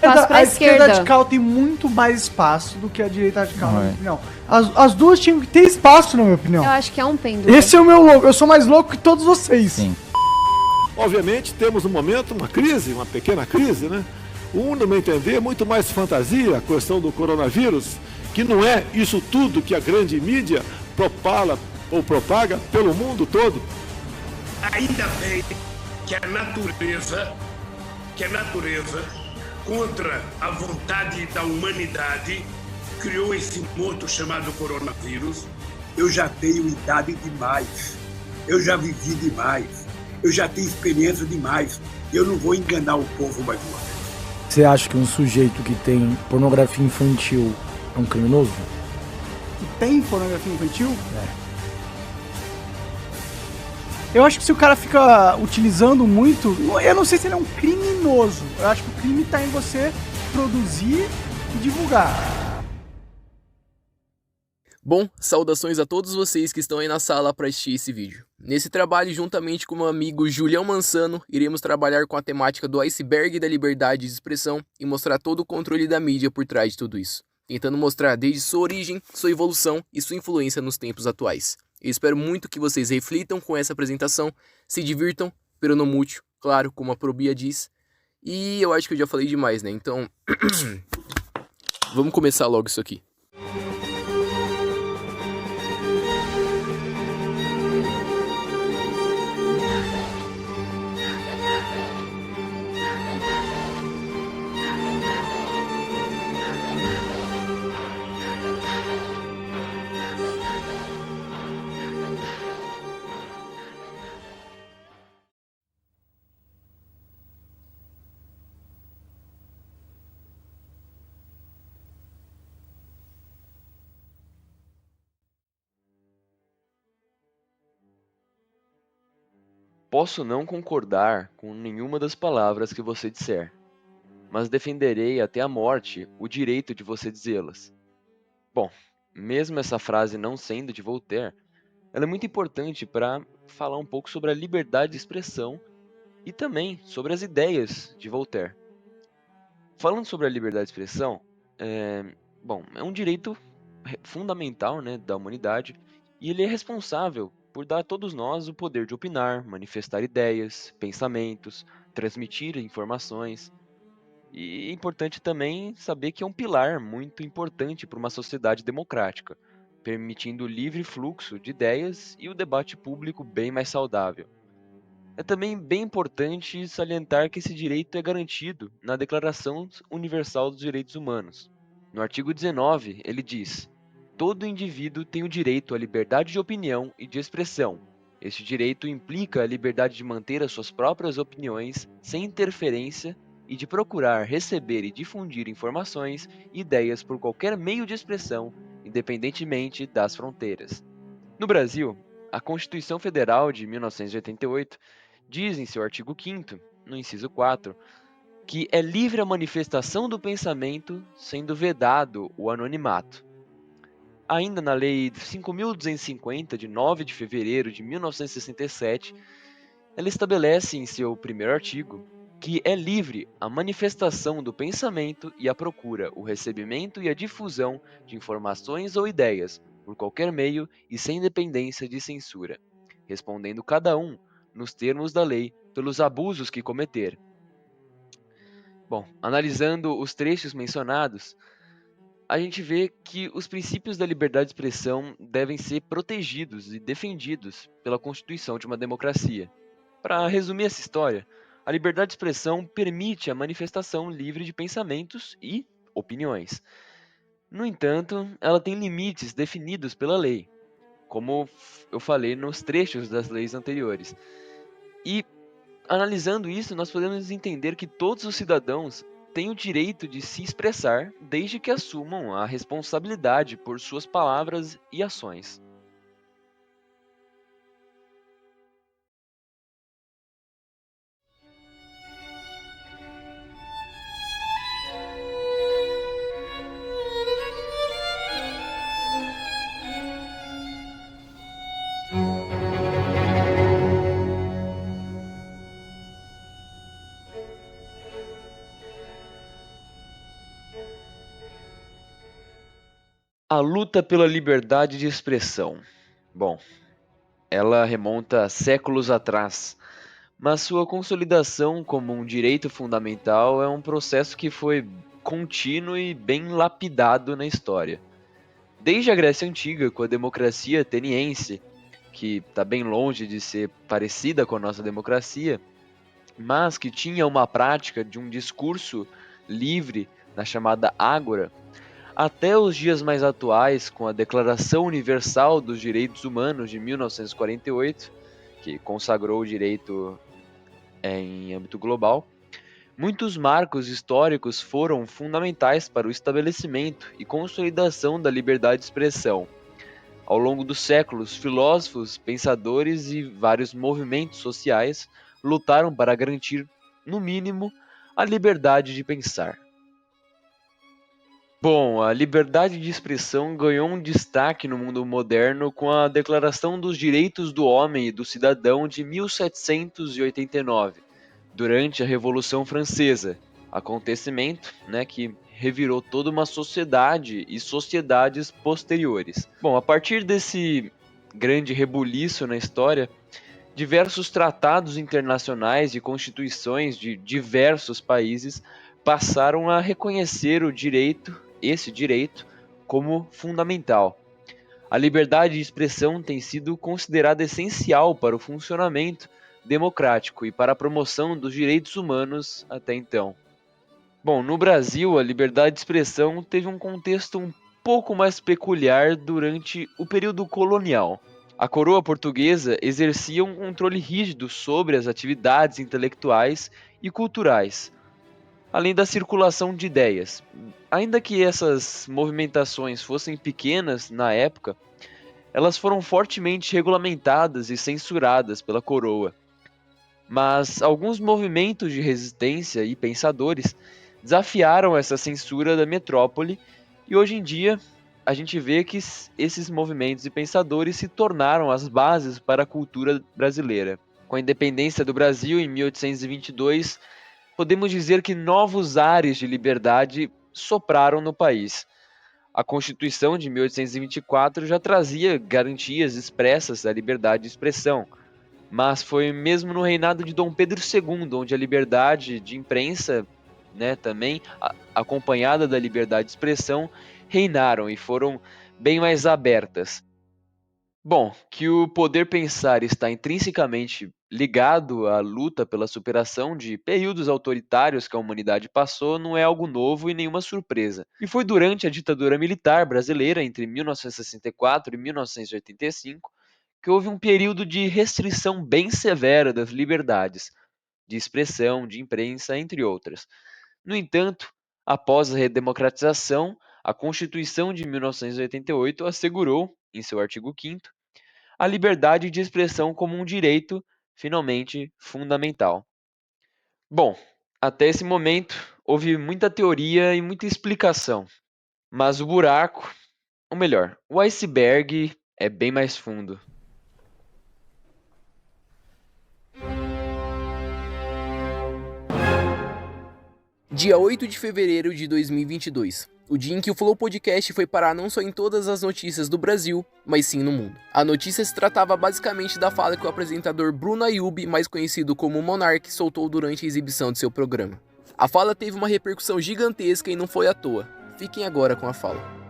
espaço pra A esquerda esquerda. radical tem muito mais espaço do que a direita radical, na minha opinião. As duas tinham que ter espaço, na minha opinião. Eu acho que é um pêndulo. Esse é o meu louco. Eu sou mais louco que todos vocês. Sim. Obviamente, temos no momento uma crise, uma pequena crise, né? No meu entender, muito mais fantasia a questão do coronavírus, que não é isso tudo que a grande mídia propala ou propaga pelo mundo todo. Ainda bem que a natureza, contra a vontade da humanidade, criou esse morto chamado coronavírus. Eu já tenho idade demais, eu já vivi demais, eu já tenho experiência demais, eu não vou enganar o povo mais uma vez. Você acha que um sujeito que tem pornografia infantil é um criminoso? Que tem pornografia infantil? Eu acho que se o cara fica utilizando muito, eu não sei se ele é um criminoso. Eu acho que o crime tá em você produzir e divulgar. Bom, saudações a todos vocês que estão aí na sala para assistir esse vídeo. Nesse trabalho, juntamente com meu amigo Julião Mansano, iremos trabalhar com a temática do iceberg da liberdade de expressão e mostrar todo o controle da mídia por trás de tudo isso, tentando mostrar desde sua origem, sua evolução e sua influência nos tempos atuais. Eu espero muito que vocês reflitam com essa apresentação, se divirtam, pero no mútil, claro, como a Probia diz. E eu acho que eu já falei demais, né? Então, vamos começar logo isso aqui. Posso não concordar com nenhuma das palavras que você disser, mas defenderei até a morte o direito de você dizê-las. Bom, mesmo essa frase não sendo de Voltaire, ela é muito importante para falar um pouco sobre a liberdade de expressão e também sobre as ideias de Voltaire. Falando sobre a liberdade de expressão, é um direito fundamental, né, da humanidade, e ele é responsável por dar a todos nós o poder de opinar, manifestar ideias, pensamentos, transmitir informações. E é importante também saber que é um pilar muito importante para uma sociedade democrática, permitindo o livre fluxo de ideias e o debate público bem mais saudável. É também bem importante salientar que esse direito é garantido na Declaração Universal dos Direitos Humanos. No artigo 19, ele diz: todo indivíduo tem o direito à liberdade de opinião e de expressão. Este direito implica a liberdade de manter as suas próprias opiniões sem interferência e de procurar receber e difundir informações e ideias por qualquer meio de expressão, independentemente das fronteiras. No Brasil, a Constituição Federal de 1988 diz em seu artigo 5º, no inciso 4, que é livre a manifestação do pensamento, sendo vedado o anonimato. Ainda na Lei 5.250, de 9 de fevereiro de 1967, ela estabelece em seu primeiro artigo que é livre a manifestação do pensamento e a procura, o recebimento e a difusão de informações ou ideias, por qualquer meio e sem dependência de censura, respondendo cada um, nos termos da lei, pelos abusos que cometer. Bom, analisando os trechos mencionados, a gente vê que os princípios da liberdade de expressão devem ser protegidos e defendidos pela Constituição de uma democracia. Para resumir essa história, a liberdade de expressão permite a manifestação livre de pensamentos e opiniões. No entanto, ela tem limites definidos pela lei, como eu falei nos trechos das leis anteriores. E, analisando isso, nós podemos entender que todos os cidadãos têm o direito de se expressar desde que assumam a responsabilidade por suas palavras e ações. A luta pela liberdade de expressão. Bom, ela remonta a séculos atrás, mas sua consolidação como um direito fundamental é um processo que foi contínuo e bem lapidado na história. Desde a Grécia Antiga, com a democracia ateniense, que está bem longe de ser parecida com a nossa democracia, mas que tinha uma prática de um discurso livre na chamada Ágora, até os dias mais atuais, com a Declaração Universal dos Direitos Humanos de 1948, que consagrou o direito em âmbito global, muitos marcos históricos foram fundamentais para o estabelecimento e consolidação da liberdade de expressão. Ao longo dos séculos, filósofos, pensadores e vários movimentos sociais lutaram para garantir, no mínimo, a liberdade de pensar. Bom, a liberdade de expressão ganhou um destaque no mundo moderno com a Declaração dos Direitos do Homem e do Cidadão de 1789, durante a Revolução Francesa, acontecimento, que revirou toda uma sociedade e sociedades posteriores. Bom, a partir desse grande rebuliço na história, diversos tratados internacionais e constituições de diversos países passaram a reconhecer esse direito, como fundamental. A liberdade de expressão tem sido considerada essencial para o funcionamento democrático e para a promoção dos direitos humanos até então. Bom, no Brasil, a liberdade de expressão teve um contexto um pouco mais peculiar durante o período colonial. A coroa portuguesa exercia um controle rígido sobre as atividades intelectuais e culturais, além da circulação de ideias. Ainda que essas movimentações fossem pequenas na época, elas foram fortemente regulamentadas e censuradas pela coroa. Mas alguns movimentos de resistência e pensadores desafiaram essa censura da metrópole e hoje em dia a gente vê que esses movimentos e pensadores se tornaram as bases para a cultura brasileira. Com a independência do Brasil em 1822, podemos dizer que novos ares de liberdade sopraram no país. A Constituição de 1824 já trazia garantias expressas à liberdade de expressão, mas foi mesmo no reinado de Dom Pedro II onde a liberdade de imprensa, também acompanhada da liberdade de expressão, reinaram e foram bem mais abertas. Bom, que o poder pensar está intrinsecamente ligado à luta pela superação de períodos autoritários que a humanidade passou não é algo novo e nenhuma surpresa. E foi durante a ditadura militar brasileira, entre 1964 e 1985, que houve um período de restrição bem severa das liberdades de expressão, de imprensa, entre outras. No entanto, após a redemocratização, a Constituição de 1988 assegurou, em seu artigo 5º, a liberdade de expressão como um direito, finalmente, fundamental. Bom, até esse momento, houve muita teoria e muita explicação, mas o buraco, ou melhor, o iceberg é bem mais fundo. Dia 8 de fevereiro de 2022, o dia em que o Flow Podcast foi parar não só em todas as notícias do Brasil, mas sim no mundo. A notícia se tratava basicamente da fala que o apresentador Bruno Ayub, mais conhecido como Monark, soltou durante a exibição de seu programa. A fala teve uma repercussão gigantesca e não foi à toa. Fiquem agora com a fala.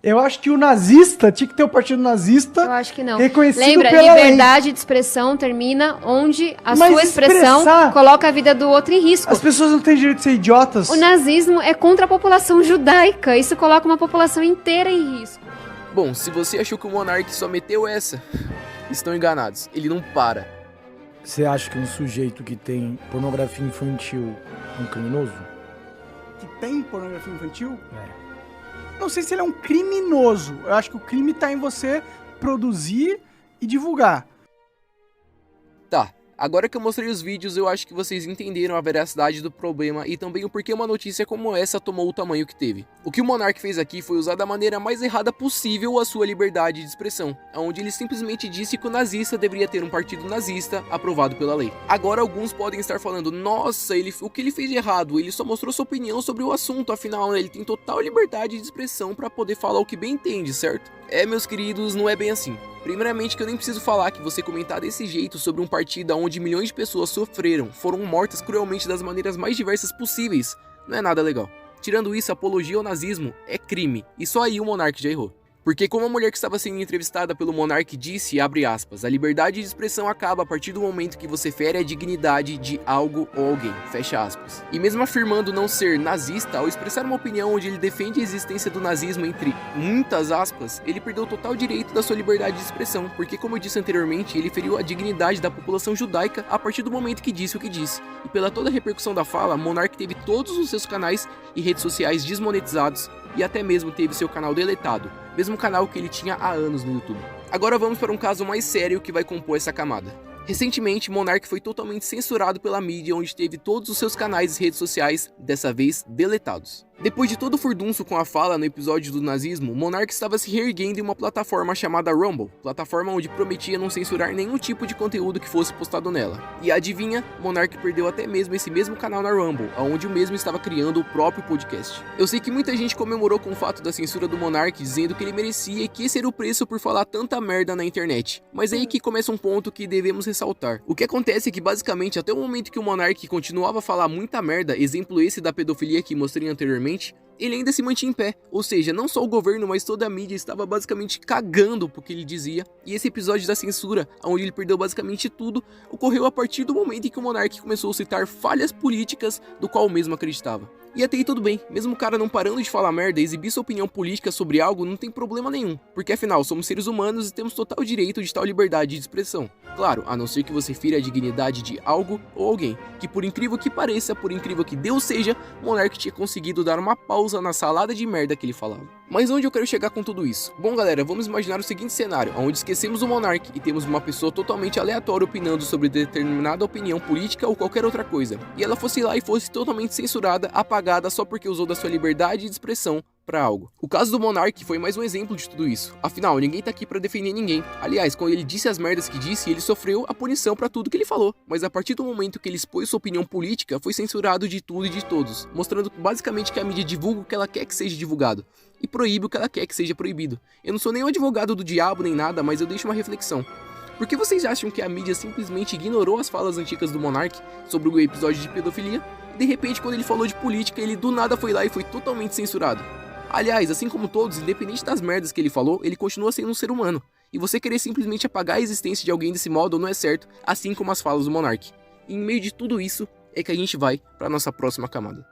Eu acho que o nazista tinha que ter o partido nazista. Eu acho que não. Reconhecido Lembra, pela liberdade de expressão termina onde a Mas sua expressão expressar- coloca a vida do outro em risco. As pessoas não têm direito de ser idiotas. O nazismo é contra a população judaica. Isso coloca uma população inteira em risco. Bom, se você achou que o Monark só meteu essa, estão enganados. Ele não para. Você acha que um sujeito que tem pornografia infantil é um criminoso? Que tem pornografia infantil? É. Não sei se ele é um criminoso. Eu acho que o crime tá em você produzir e divulgar. Tá, Agora que eu mostrei os vídeos, eu acho que vocês entenderam a veracidade do problema e também o porquê uma notícia como essa tomou o tamanho que teve. O que o Monark fez aqui foi usar da maneira mais errada possível a sua liberdade de expressão, onde ele simplesmente disse que o nazista deveria ter um partido nazista aprovado pela lei. Agora alguns podem estar falando, nossa, o que ele fez de errado? Ele só mostrou sua opinião sobre o assunto, afinal ele tem total liberdade de expressão para poder falar o que bem entende, certo? Meus queridos, não é bem assim. Primeiramente que eu nem preciso falar que você comentar desse jeito sobre um partido onde milhões de pessoas sofreram, foram mortas cruelmente das maneiras mais diversas possíveis, não é nada legal. Tirando isso, apologia ao nazismo é crime, e só aí o Monark já errou. Porque como a mulher que estava sendo entrevistada pelo Monark disse, abre aspas, a liberdade de expressão acaba a partir do momento que você fere a dignidade de algo ou alguém, fecha aspas. E mesmo afirmando não ser nazista, ao expressar uma opinião onde ele defende a existência do nazismo entre muitas aspas, ele perdeu o total direito da sua liberdade de expressão, porque como eu disse anteriormente, ele feriu a dignidade da população judaica a partir do momento que disse o que disse. E pela toda a repercussão da fala, Monark teve todos os seus canais e redes sociais desmonetizados, e até mesmo teve seu canal deletado, mesmo canal que ele tinha há anos no YouTube. Agora vamos para um caso mais sério que vai compor essa camada. Recentemente, Monark foi totalmente censurado pela mídia, onde teve todos os seus canais e redes sociais, dessa vez, deletados. Depois de todo o furdunço com a fala no episódio do nazismo, Monark estava se reerguendo em uma plataforma chamada Rumble, plataforma onde prometia não censurar nenhum tipo de conteúdo que fosse postado nela. E adivinha, Monark perdeu até mesmo esse mesmo canal na Rumble, onde o mesmo estava criando o próprio podcast. Eu sei que muita gente comemorou com o fato da censura do Monark, dizendo que ele merecia e que esse era o preço por falar tanta merda na internet. Mas é aí que começa um ponto que devemos ressaltar. O que acontece é que basicamente até o momento que o Monark continuava a falar muita merda, exemplo esse da pedofilia que mostrei anteriormente, ele ainda se mantinha em pé, ou seja, não só o governo, mas toda a mídia estava basicamente cagando pro que ele dizia, e esse episódio da censura, onde ele perdeu basicamente tudo, ocorreu a partir do momento em que o Monark começou a citar falhas políticas do qual o mesmo acreditava. E até aí tudo bem, mesmo o cara não parando de falar merda e exibir sua opinião política sobre algo não tem problema nenhum, porque afinal somos seres humanos e temos total direito de tal liberdade de expressão. Claro, a não ser que você fira a dignidade de algo ou alguém, que por incrível que pareça, por incrível que Deus seja, Monark tinha conseguido dar uma pausa na salada de merda que ele falava. Mas onde eu quero chegar com tudo isso? Bom galera, vamos imaginar o seguinte cenário, onde esquecemos o Monark e temos uma pessoa totalmente aleatória opinando sobre determinada opinião política ou qualquer outra coisa, e ela fosse lá e fosse totalmente censurada, apagada só porque usou da sua liberdade de expressão pra algo. O caso do Monark foi mais um exemplo de tudo isso. Afinal, ninguém tá aqui pra defender ninguém. Aliás, quando ele disse as merdas que disse, ele sofreu a punição pra tudo que ele falou. Mas a partir do momento que ele expôs sua opinião política, foi censurado de tudo e de todos, mostrando basicamente que a mídia divulga o que ela quer que seja divulgado e proíbe o que ela quer que seja proibido. Eu não sou nem um advogado do diabo nem nada, mas eu deixo uma reflexão. Por que vocês acham que a mídia simplesmente ignorou as falas antigas do Monark sobre o episódio de pedofilia e de repente quando ele falou de política ele do nada foi lá e foi totalmente censurado? Aliás, assim como todos, independente das merdas que ele falou, ele continua sendo um ser humano. E você querer simplesmente apagar a existência de alguém desse modo não é certo, assim como as falas do Monark. E em meio de tudo isso é que a gente vai para nossa próxima camada.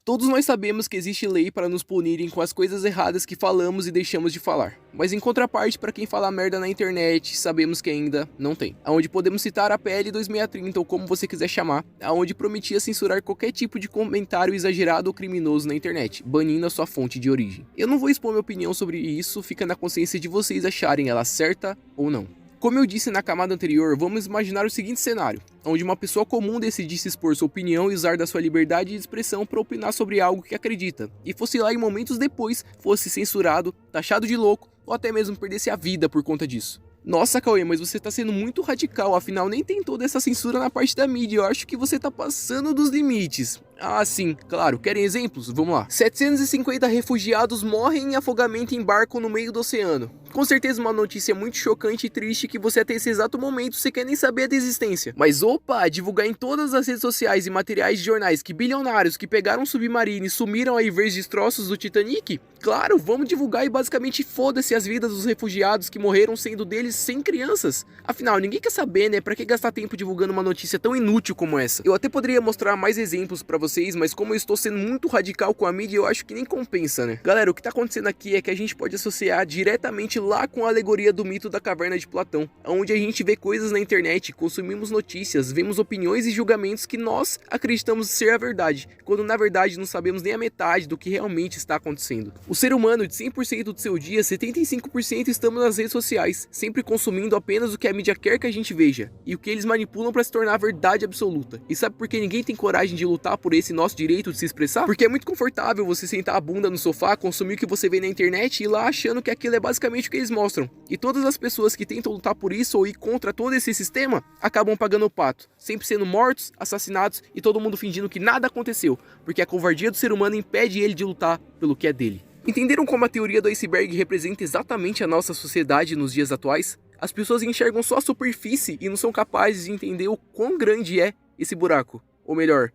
Todos nós sabemos que existe lei para nos punirem com as coisas erradas que falamos e deixamos de falar. Mas em contraparte, para quem fala merda na internet, sabemos que ainda não tem. Aonde podemos citar a PL 2630 ou como você quiser chamar, aonde prometia censurar qualquer tipo de comentário exagerado ou criminoso na internet, banindo a sua fonte de origem. Eu não vou expor minha opinião sobre isso, fica na consciência de vocês acharem ela certa ou não. Como eu disse na camada anterior, vamos imaginar o seguinte cenário, onde uma pessoa comum decidisse expor sua opinião e usar da sua liberdade de expressão para opinar sobre algo que acredita, e fosse lá e momentos depois fosse censurado, taxado de louco, ou até mesmo perdesse a vida por conta disso. Nossa, Cauê, mas você tá sendo muito radical, afinal nem tem toda essa censura na parte da mídia, eu acho que você tá passando dos limites. Ah, sim, claro, querem exemplos? Vamos lá. 750 refugiados morrem em afogamento em barco no meio do oceano. Com certeza uma notícia muito chocante e triste que você até esse exato momento você quer nem saber da existência. Mas opa, divulgar em todas as redes sociais e materiais de jornais que bilionários que pegaram um submarino e sumiram aí ver destroços do Titanic? Claro, vamos divulgar e basicamente foda-se as vidas dos refugiados que morreram sendo deles 100 crianças. Afinal, ninguém quer saber, né? Pra que gastar tempo divulgando uma notícia tão inútil como essa? Eu até poderia mostrar mais exemplos pra vocês, mas como eu estou sendo muito radical com a mídia, eu acho que nem compensa, né? Galera, o que tá acontecendo aqui é que a gente pode associar diretamente lá com a alegoria do mito da caverna de Platão, onde a gente vê coisas na internet, consumimos notícias, vemos opiniões e julgamentos que nós acreditamos ser a verdade, quando na verdade não sabemos nem a metade do que realmente está acontecendo. O ser humano, de 100% do seu dia, 75% estamos nas redes sociais, sempre consumindo apenas o que a mídia quer que a gente veja, e o que eles manipulam para se tornar a verdade absoluta. E sabe por que ninguém tem coragem de lutar por esse nosso direito de se expressar? Porque é muito confortável você sentar a bunda no sofá, consumir o que você vê na internet e ir lá achando que aquilo é basicamente o que eles mostram. E todas as pessoas que tentam lutar por isso ou ir contra todo esse sistema, acabam pagando o pato, sempre sendo mortos, assassinados e todo mundo fingindo que nada aconteceu, porque a covardia do ser humano impede ele de lutar pelo que é dele. Entenderam como a teoria do iceberg representa exatamente a nossa sociedade nos dias atuais? As pessoas enxergam só a superfície e não são capazes de entender o quão grande é esse buraco, ou melhor,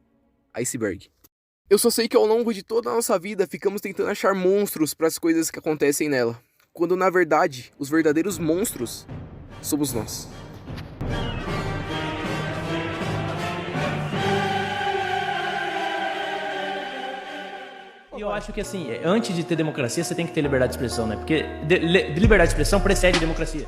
iceberg. Eu só sei que ao longo de toda a nossa vida ficamos tentando achar monstros para as coisas que acontecem nela, quando na verdade os verdadeiros monstros somos nós. E eu acho que assim, antes de ter democracia, você tem que ter liberdade de expressão, né? Porque liberdade de expressão precede democracia.